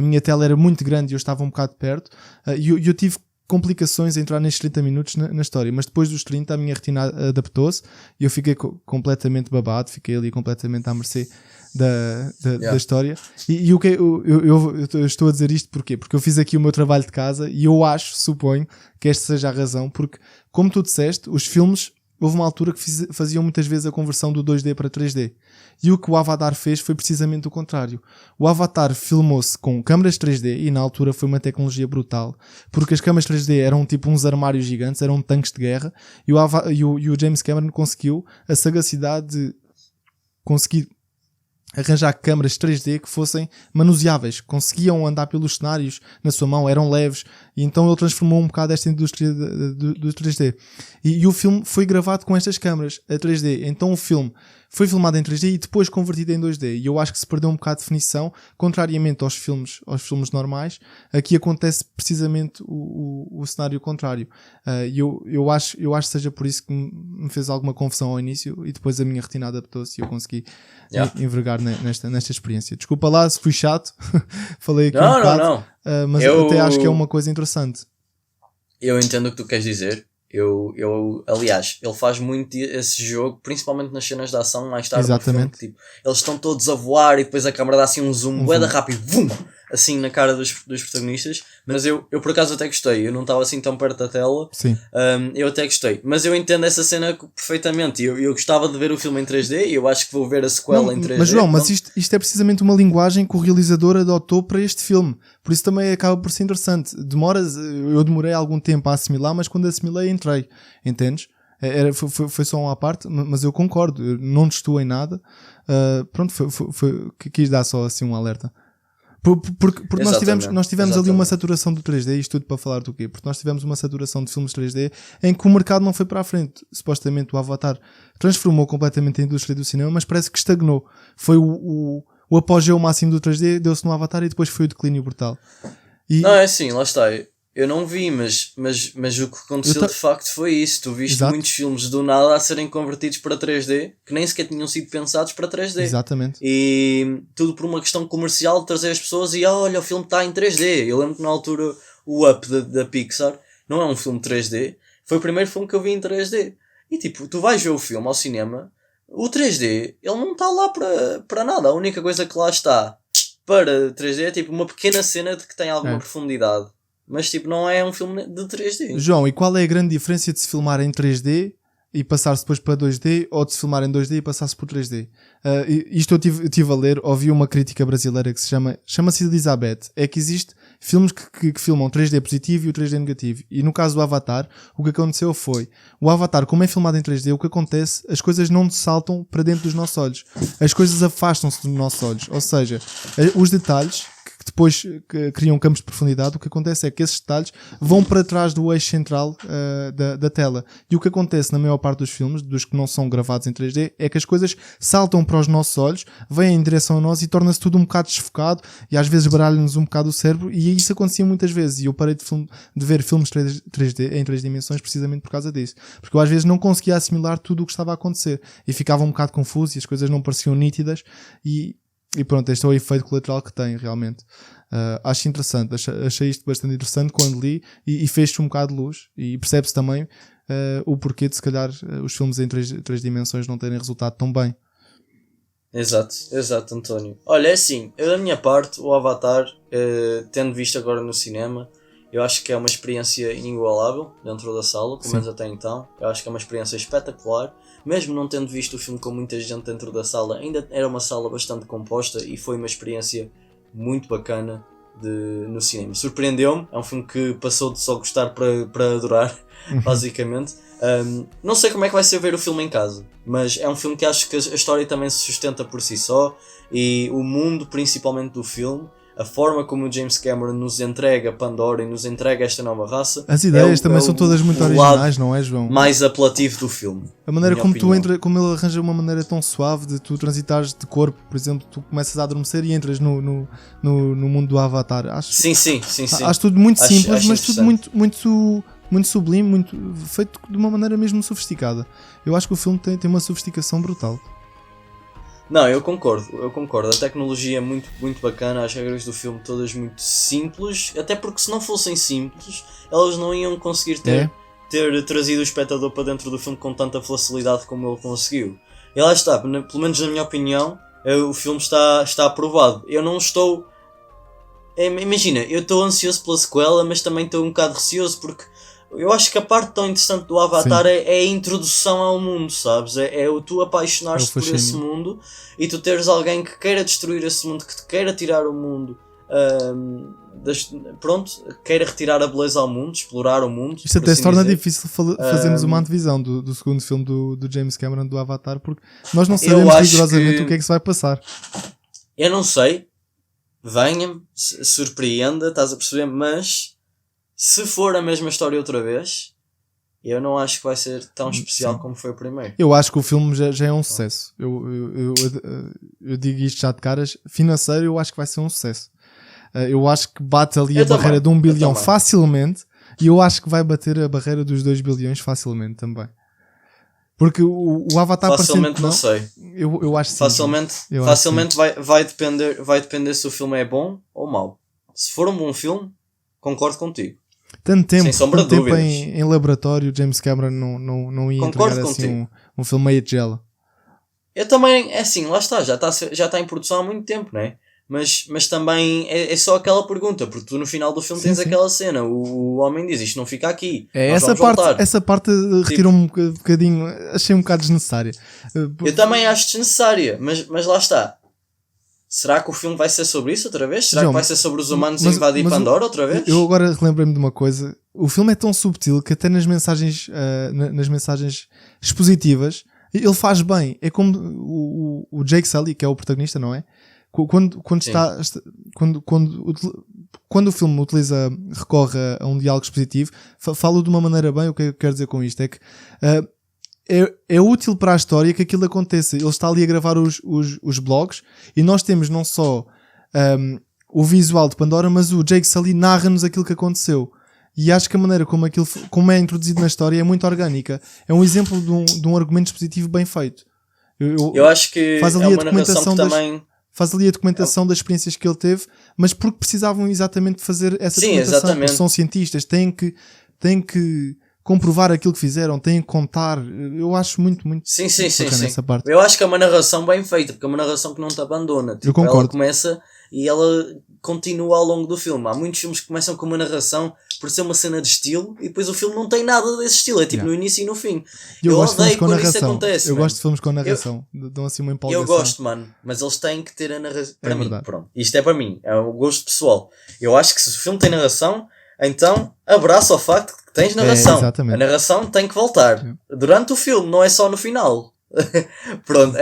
minha tela era muito grande e eu estava um bocado perto, e eu tive complicações a entrar nestes 30 minutos na história, mas depois dos 30 a minha retina adaptou-se e eu fiquei completamente babado, fiquei ali completamente à mercê da história. E o que eu estou a dizer isto porquê? Porque eu fiz aqui o meu trabalho de casa e eu suponho que esta seja a razão, porque, como tu disseste, os filmes, houve uma altura que faziam muitas vezes a conversão do 2D para 3D. E o que o Avatar fez foi precisamente o contrário. O Avatar filmou-se com câmaras 3D e na altura foi uma tecnologia brutal, porque as câmaras 3D eram tipo uns armários gigantes, eram tanques de guerra, e o James Cameron conseguiu a sagacidade de conseguir arranjar câmaras 3D que fossem manuseáveis, conseguiam andar pelos cenários na sua mão, eram leves, e então ele transformou um bocado esta indústria do 3D. E o filme foi gravado com estas câmaras a 3D, então o filme foi filmado em 3D e depois convertido em 2D, e eu acho que se perdeu um bocado de definição, contrariamente aos filmes normais. Aqui acontece precisamente o cenário contrário. Eu acho que seja por isso que me fez alguma confusão ao início, e depois a minha retina adaptou-se e eu consegui envergar nesta experiência. Desculpa lá se fui chato, falei aqui um bocado, mas eu até acho que é uma coisa interessante. Eu entendo o que tu queres dizer. Aliás, ele faz muito esse jogo, principalmente nas cenas de ação, mais tarde. Exatamente. Filme, tipo, eles estão todos a voar e depois a câmera dá assim um zoom bué rápido, vum, assim na cara dos protagonistas. Mas eu por acaso até gostei, eu não estava assim tão perto da tela. Sim. Eu até gostei, mas eu entendo essa cena perfeitamente. Eu gostava de ver o filme em 3D e eu acho que vou ver a sequela em 3D. Mas João, mas isto é precisamente uma linguagem que o realizador adotou para este filme, por isso também acaba por ser interessante. Eu demorei algum tempo a assimilar, mas quando assimilei entrei, entendes? Foi só uma parte, mas eu concordo, eu não estou em nada. Pronto, quis dar só assim um alerta. Porque nós tivemos ali uma saturação do 3D, isto tudo para falar do quê? Porque nós tivemos uma saturação de filmes 3D em que o mercado não foi para a frente. Supostamente o Avatar transformou completamente a indústria do cinema, mas parece que estagnou. Foi o apogeu máximo do 3D, deu-se no Avatar e depois foi o declínio brutal. Não, é assim, lá está. Eu não vi, mas o que aconteceu de facto foi isso. Tu viste muitos filmes do nada a serem convertidos para 3D, que nem sequer tinham sido pensados para 3D. Exatamente. E tudo por uma questão comercial de trazer as pessoas e olha, o filme está em 3D. Eu lembro que na altura o Up da Pixar não é um filme 3D. Foi o primeiro filme que eu vi em 3D. E tipo, tu vais ver o filme ao cinema, o 3D, ele não está lá para nada. A única coisa que lá está para 3D é tipo uma pequena cena de que tem alguma profundidade. Mas tipo, não é um filme de 3D. João, e qual é a grande diferença de se filmar em 3D e passar-se depois para 2D ou de se filmar em 2D e passar-se por 3D? Isto eu tive a ler, ouvi uma crítica brasileira que chama-se Elizabeth. É que existe filmes que filmam 3D positivo e o 3D negativo. E no caso do Avatar, o que aconteceu foi, o Avatar, como é filmado em 3D, o que acontece, as coisas não saltam para dentro dos nossos olhos. As coisas afastam-se dos nossos olhos. Ou seja, os detalhes que depois criam campos de profundidade, o que acontece é que esses detalhes vão para trás do eixo central da tela. E o que acontece na maior parte dos filmes, dos que não são gravados em 3D, é que as coisas saltam para os nossos olhos, vêm em direção a nós e torna-se tudo um bocado desfocado e às vezes baralha-nos um bocado o cérebro, e isso acontecia muitas vezes. E eu parei de ver filmes 3D em 3 dimensões precisamente por causa disso. Porque eu às vezes não conseguia assimilar tudo o que estava a acontecer e ficava um bocado confuso e as coisas não pareciam nítidas e pronto, este é o efeito colateral que tem realmente. Acho interessante, achei isto bastante interessante quando li e fez-se um bocado de luz e percebe-se também o porquê de se calhar os filmes em 3 dimensões não terem resultado tão bem. Exato, António. Olha, é assim, eu da minha parte, o Avatar, tendo visto agora no cinema, eu acho que é uma experiência inigualável dentro da sala, pelo menos até então. Eu acho que é uma experiência espetacular. Mesmo não tendo visto o filme com muita gente dentro da sala, ainda era uma sala bastante composta e foi uma experiência muito bacana no cinema. Surpreendeu-me, é um filme que passou de só gostar para adorar, basicamente. Não sei como é que vai ser ver o filme em casa, mas é um filme que acho que a história também se sustenta por si só e o mundo principalmente do filme, a forma como o James Cameron nos entrega Pandora e nos entrega esta nova raça. As ideias também são todas muito originais, não é, João? Mais apelativo do filme. A maneira como como ele arranja uma maneira tão suave de tu transitares de corpo, por exemplo, tu começas a adormecer e entras no mundo do Avatar. Sim. Acho tudo muito simples, mas tudo muito sublime, feito de uma maneira mesmo sofisticada. Eu acho que o filme tem uma sofisticação brutal. Não, eu concordo. A tecnologia é muito, muito bacana, as regras do filme todas muito simples, até porque se não fossem simples, elas não iam conseguir ter trazido o espectador para dentro do filme com tanta facilidade como ele conseguiu. E lá está, pelo menos na minha opinião, o filme está aprovado. Eu não estou... Imagina, eu estou ansioso pela sequela, mas também estou um bocado receoso porque eu acho que a parte tão interessante do Avatar é a introdução ao mundo, sabes? É o tu apaixonares-te por esse mundo e tu teres alguém que queira destruir esse mundo, que te queira tirar o mundo, queira retirar a beleza ao mundo, explorar o mundo. Isto até se torna difícil fazermos uma antevisão do segundo filme do James Cameron, do Avatar, porque nós não sabemos rigorosamente o que é que se vai passar. Eu não sei, venha-me, surpreenda, estás a perceber, mas... Se for a mesma história outra vez, eu não acho que vai ser tão especial como foi o primeiro. Eu acho que o filme já é um sucesso. Eu digo isto já de caras. Financeiro, eu acho que vai ser um sucesso. Eu acho que bate ali a barreira de 1 bilhão facilmente. E eu acho que vai bater a barreira dos 2 bilhões facilmente também. Porque o Avatar... Facilmente não sei. Eu acho que facilmente vai depender se o filme é bom ou mau. Se for um bom filme, concordo contigo. tanto tempo, sem sombra tanto de tempo dúvidas. em laboratório, James Cameron não ia Concordo entregar assim contigo. um filme meio de gela. Eu também, é assim, lá está, já está em produção há muito tempo, não é? Mas também é só aquela pergunta, porque tu no final do filme tens aquela cena, o homem diz, isto não fica aqui, nós vamos voltar. Essa parte retirou-me um bocadinho, achei um bocado desnecessária. Eu também acho desnecessária, mas lá está. Será que o filme vai ser sobre isso outra vez? Será que vai ser sobre os humanos invadir Pandora outra vez? Eu agora relembrei-me de uma coisa, o filme é tão subtil que até nas mensagens expositivas ele faz bem. É como o Jake Sully, que é o protagonista, não é? Quando o filme recorre a um diálogo expositivo, falo de uma maneira bem. O que eu quero dizer com isto é que é útil para a história que aquilo aconteça. Ele está ali a gravar os blogs e nós temos não só o visual de Pandora, mas o Jake Sully narra-nos aquilo que aconteceu. E acho que a maneira como é introduzido na história é muito orgânica. É um exemplo de um argumento expositivo bem feito. Eu acho que faz ali é uma narração que também... Faz ali a documentação das experiências que ele teve, mas porque precisavam exatamente fazer essa documentação. Porque são cientistas, têm que comprovar aquilo que fizeram, têm que contar. Eu acho muito sim. essa parte. Eu acho que é uma narração bem feita, porque é uma narração que não te abandona. Tipo, eu concordo. Ela começa e ela continua ao longo do filme. Há muitos filmes que começam com uma narração por ser uma cena de estilo e depois o filme não tem nada desse estilo. É tipo no início e no fim. Eu odeio quando isso acontece. Eu gosto de filmes com narração. Dão assim uma empolgação. Eu gosto, mano. Mas eles têm que ter a narração. Para mim, pronto. Isto é para mim. É um gosto pessoal. Eu acho que se o filme tem narração, então abraça o facto que tens narração. A narração tem que voltar. Durante o filme, não é só no final. Pronto,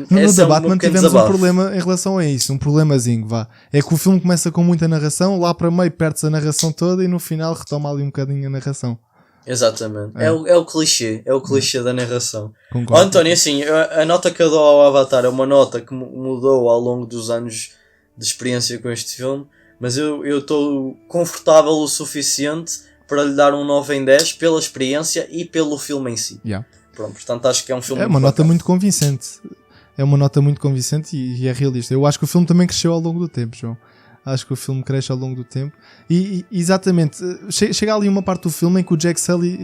no The Batman tivemos um problema em relação a isso, um problemazinho, vá. É que o filme começa com muita narração, lá para meio perde-se a narração toda e no final retoma ali um bocadinho a narração. Exatamente, é o clichê da narração. Concordo. António, assim, a nota que eu dou ao Avatar é uma nota que mudou ao longo dos anos de experiência com este filme, mas eu estou confortável o suficiente para lhe dar um 9 em 10 pela experiência e pelo filme em si. Pronto, portanto acho que é um filme muito nota muito convincente. É uma nota muito convincente e é realista. Eu acho que o filme também cresceu ao longo do tempo, João. Acho que o filme cresce ao longo do tempo. E exatamente, chega ali uma parte do filme em que o Jack Sully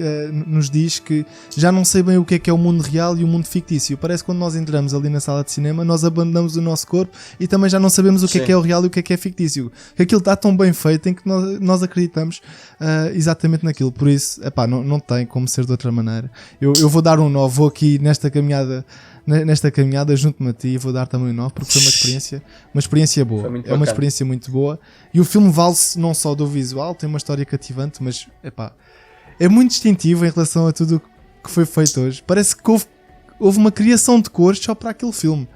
nos diz que já não sei bem o que é o mundo real e o mundo fictício. Parece que quando nós entramos ali na sala de cinema, nós abandonamos o nosso corpo e também já não sabemos o que é o real e o que é fictício. Aquilo está tão bem feito em que nós acreditamos exatamente naquilo. Por isso, não tem como ser de outra maneira. Eu vou dar um 9, vou aqui nesta caminhada junto-me a ti e vou dar também um 9 porque foi uma experiência boa. É uma experiência muito boa e o filme vale-se não só do visual, tem uma história cativante, mas é muito distintivo em relação a tudo que foi feito hoje. Parece que houve uma criação de cores só para aquele filme.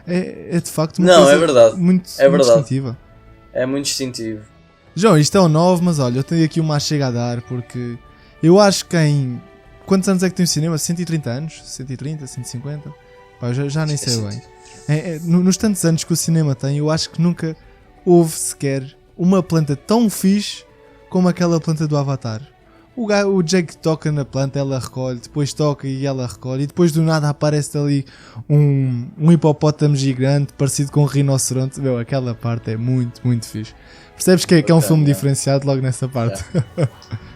É de facto uma coisa muito distintiva. É muito distintivo. João, isto é um 9, mas olha, eu tenho aqui uma chega a dar porque eu acho que em... Quantos anos é que tem o cinema? 130 anos? 130, 150? Já nem sei bem. Nos tantos anos que o cinema tem, eu acho que nunca houve sequer uma planta tão fixe como aquela planta do Avatar. O Jake toca na planta, ela recolhe, depois toca e ela recolhe, e depois do nada aparece ali um hipopótamo gigante parecido com um rinoceronte. Meu, aquela parte é muito, muito fixe. Percebes que é um filme diferenciado logo nessa parte.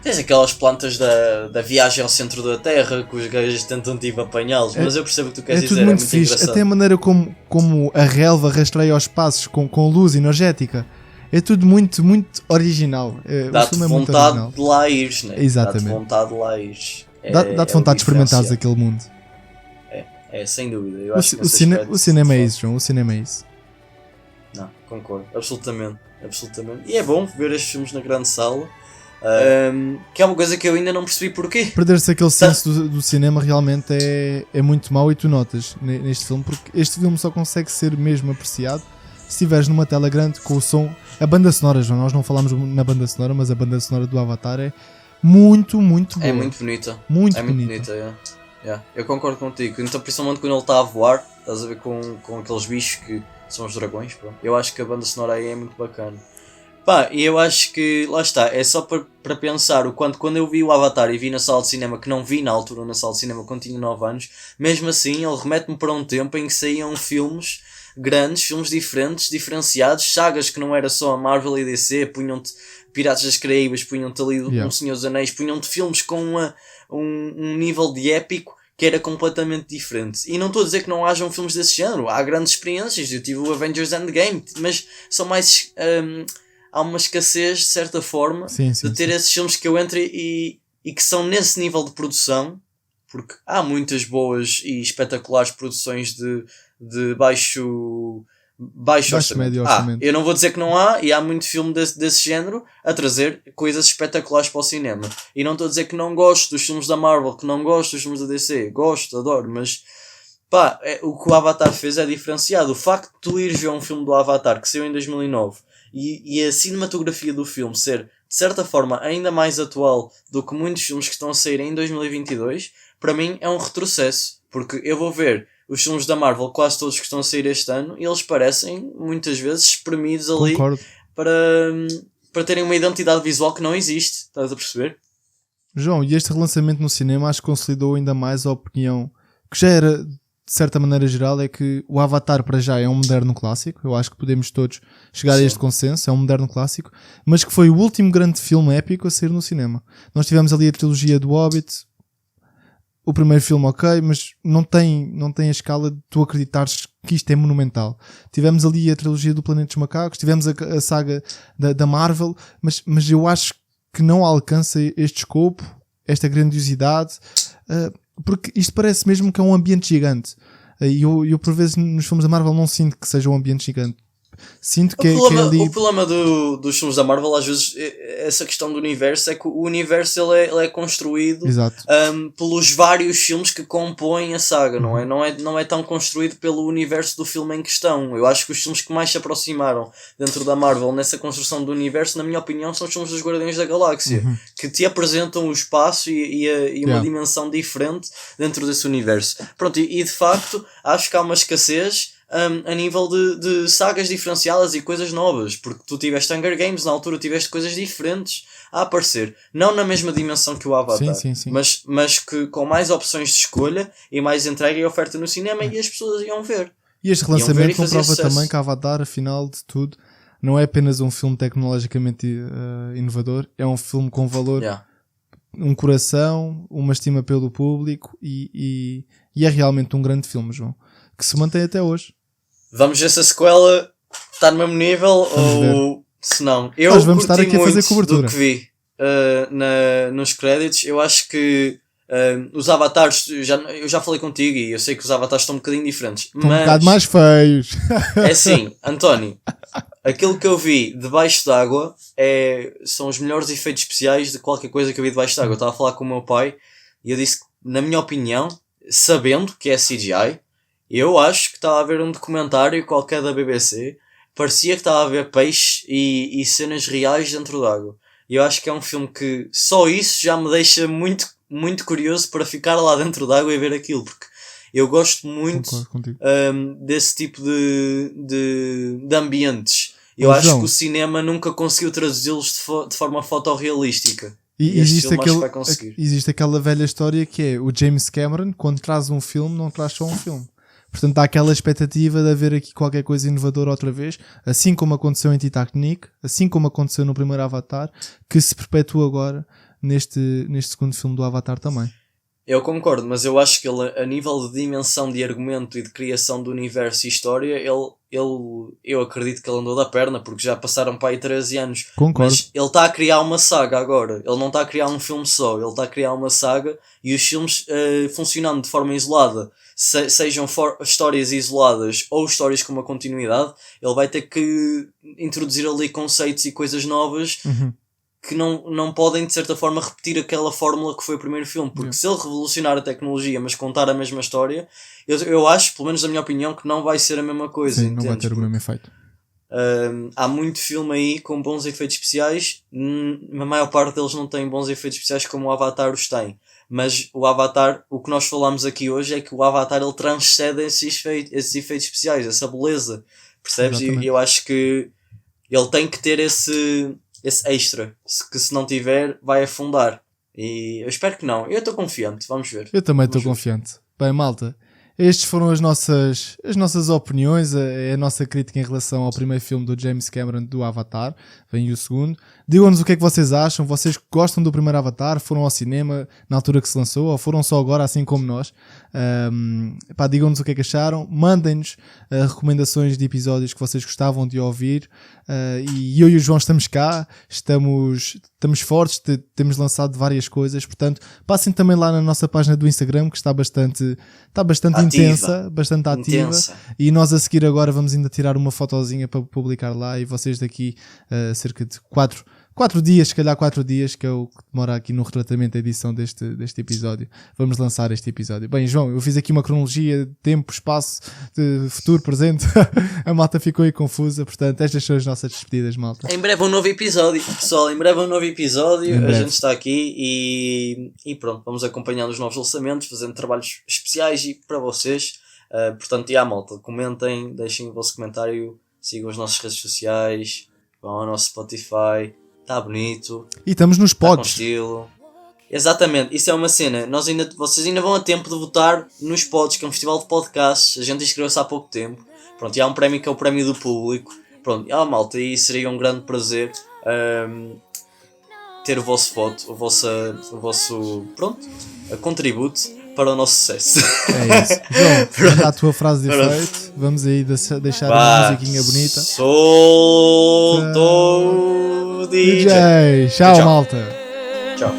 Tens aquelas plantas da viagem ao centro da Terra que os gajos tentam tipo apanhá-los, mas eu percebo o que tu queres dizer. Tudo muito fixe. Engraçado. Até a maneira como a relva rastreia os passos com luz energética. É tudo muito, muito original. Dá-te vontade de lá ires, né? Exatamente. Dá-te vontade de lá ires. Dá-te vontade de experimentares aquele mundo. Sem dúvida. Eu acho que o cinema é isso, João. O cinema é isso. Não, concordo. Absolutamente. E é bom ver estes filmes na grande sala. Que é uma coisa que eu ainda não percebi porquê. Perder-se aquele senso do cinema realmente é muito mau e tu notas neste filme, porque este filme só consegue ser mesmo apreciado se estiveres numa tela grande com o som. A banda sonora, João, nós não falamos na banda sonora, mas a banda sonora do Avatar é muito, muito boa. É muito bonita. Muito bonita. Eu concordo contigo. Então, principalmente quando ele está a voar, estás a ver com aqueles bichos que são os dragões. Pronto. Eu acho que a banda sonora aí é muito bacana. E eu acho que, lá está, é só para pensar o quanto, quando eu vi o Avatar e vi na sala de cinema, que não vi na altura na sala de cinema quando tinha 9 anos, mesmo assim ele remete-me para um tempo em que saíam filmes grandes, filmes diferentes, diferenciados, sagas que não era só a Marvel e DC, punham-te Piratas das Caraíbas, punham-te ali um Senhor dos Anéis, punham-te filmes com um nível de épico que era completamente diferente. E não estou a dizer que não hajam filmes desse género, há grandes experiências, eu tive o Avengers Endgame, mas são mais... há uma escassez, de certa forma, de ter esses filmes que eu entro e que são nesse nível de produção, porque há muitas boas e espetaculares produções de baixo orçamento. Eu não vou dizer que não há, e há muito filme desse género a trazer coisas espetaculares para o cinema. E não estou a dizer que não gosto dos filmes da Marvel, que não gosto dos filmes da DC. Gosto, adoro, mas o que o Avatar fez é diferenciado. O facto de tu ires ver um filme do Avatar que saiu em 2009 e a cinematografia do filme ser, de certa forma, ainda mais atual do que muitos filmes que estão a sair em 2022, para mim é um retrocesso. Porque eu vou ver os filmes da Marvel, quase todos que estão a sair este ano, e eles parecem, muitas vezes, espremidos ali para terem uma identidade visual que não existe. Estás a perceber? João, e este relançamento no cinema acho que consolidou ainda mais a opinião que já era, de certa maneira geral, é que o Avatar para já é um moderno clássico. Eu acho que podemos todos chegar a este consenso, é um moderno clássico, mas que foi o último grande filme épico a sair no cinema. Nós tivemos ali a trilogia do Hobbit. O primeiro filme, ok, mas não tem a escala de tu acreditares que isto é monumental. Tivemos ali a trilogia do Planeta dos Macacos, tivemos a saga da Marvel, mas eu acho que não alcança este escopo, esta grandiosidade, porque isto parece mesmo que é um ambiente gigante. E eu por vezes nos filmes da Marvel não sinto que seja um ambiente gigante. Sinto que o problema dos filmes da Marvel, às vezes, essa questão do universo, é que o universo ele é construído pelos vários filmes que compõem a saga, não é? Não é tão construído pelo universo do filme em questão. Eu acho que os filmes que mais se aproximaram dentro da Marvel nessa construção do universo, na minha opinião, são os filmes dos Guardiões da Galáxia, que te apresentam o espaço e uma dimensão diferente dentro desse universo. Pronto, e de facto, acho que há uma escassez a nível de sagas diferenciadas e coisas novas, porque tu tiveste Hunger Games, na altura tiveste coisas diferentes a aparecer, não na mesma dimensão que o Avatar, sim. mas que com mais opções de escolha e mais entrega e oferta no cinema, e as pessoas iam ver. E este relançamento comprova também que Avatar, afinal de tudo, não é apenas um filme tecnologicamente inovador, é um filme com valor, um coração, uma estima pelo público e é realmente um grande filme, João, que se mantém até hoje. Vamos ver se a sequela está no mesmo nível ou se não. Eu Nós vamos estar aqui a fazer do cobertura. que vi nos créditos. Eu acho que os avatares, eu já falei contigo e eu sei que os avatares estão um bocadinho diferentes. Estão um bocado mais feios. É assim, António, aquilo que eu vi debaixo d'água são os melhores efeitos especiais de qualquer coisa que eu vi debaixo d'água. Eu estava a falar com o meu pai e eu disse que, na minha opinião, sabendo que é CGI, eu acho que estava a ver um documentário qualquer da BBC, parecia que estava a ver peixes e cenas reais dentro d'água. E eu acho que é um filme que só isso já me deixa muito, muito curioso para ficar lá dentro d'água e ver aquilo, porque eu gosto muito desse tipo de ambientes. Eu acho que o cinema nunca conseguiu traduzi-los de forma fotorrealística. E existe aquela velha história que é o James Cameron, quando traz um filme, não traz só um filme. Portanto, há aquela expectativa de haver aqui qualquer coisa inovadora outra vez, assim como aconteceu em Titanic, assim como aconteceu no primeiro Avatar, que se perpetua agora neste segundo filme do Avatar também. Eu concordo, mas eu acho que ele, a nível de dimensão de argumento e de criação do universo e história, eu acredito que ele andou da perna, porque já passaram para aí 13 anos. Concordo. Mas ele está a criar uma saga agora. Ele não está a criar um filme só, ele está a criar uma saga, e os filmes funcionando de forma isolada, sejam histórias isoladas ou histórias com uma continuidade, ele vai ter que introduzir ali conceitos e coisas novas que não podem, de certa forma, repetir aquela fórmula que foi o primeiro filme, porque se ele revolucionar a tecnologia mas contar a mesma história, eu acho, pelo menos na minha opinião, que não vai ser a mesma coisa. Sim, não vai ter o mesmo efeito. Há muito filme aí com bons efeitos especiais, a maior parte deles não tem bons efeitos especiais como o Avatar os tem, mas o Avatar, o que nós falamos aqui hoje é que o Avatar ele transcende esses efeitos especiais, essa beleza, percebes? E eu acho que ele tem que ter esse extra, que se não tiver vai afundar, e eu espero que não. Eu estou confiante, vamos ver. Eu também estou confiante. Bem, malta, estes foram as nossas opiniões, a nossa crítica em relação ao primeiro filme do James Cameron, do Avatar. Vem o segundo. Digam-nos o que é que vocês acham. Vocês gostam do primeiro Avatar? Foram ao cinema na altura que se lançou? Ou foram só agora, assim como nós? Digam-nos o que é que acharam. Mandem-nos recomendações de episódios que vocês gostavam de ouvir. E eu e o João estamos cá. Estamos fortes. Temos lançado várias coisas. Portanto, passem também lá na nossa página do Instagram, que está bastante intensa. Bastante ativa. E nós a seguir agora vamos ainda tirar uma fotozinha para publicar lá. E vocês daqui cerca de 4 dias, se calhar 4 dias, que é o que demora aqui no retratamento da edição deste episódio. Vamos lançar este episódio. Bem, João, eu fiz aqui uma cronologia de tempo, espaço, de futuro, presente. A malta ficou aí confusa, portanto, estas são as nossas despedidas, malta. Em breve um novo episódio, pessoal, a gente está aqui e pronto, vamos acompanhando os novos lançamentos, fazendo trabalhos especiais e para vocês. Portanto, malta, comentem, deixem o vosso comentário, sigam as nossas redes sociais, vão ao nosso Spotify. Está bonito. E estamos nos pods. Com estilo. Exatamente, isso é uma cena. Vocês ainda vão a tempo de votar nos pods, que é um festival de podcasts. A gente inscreveu-se há pouco tempo. Pronto, e há um prémio que é o prémio do público. Pronto, malta, e seria um grande prazer ter o vosso voto, o vosso contributo para o nosso sucesso. É isso. João, manda a tua frase de efeito. Vamos aí deixar uma musiquinha bonita. Soltou DJ. Tchau, malta. Tchau.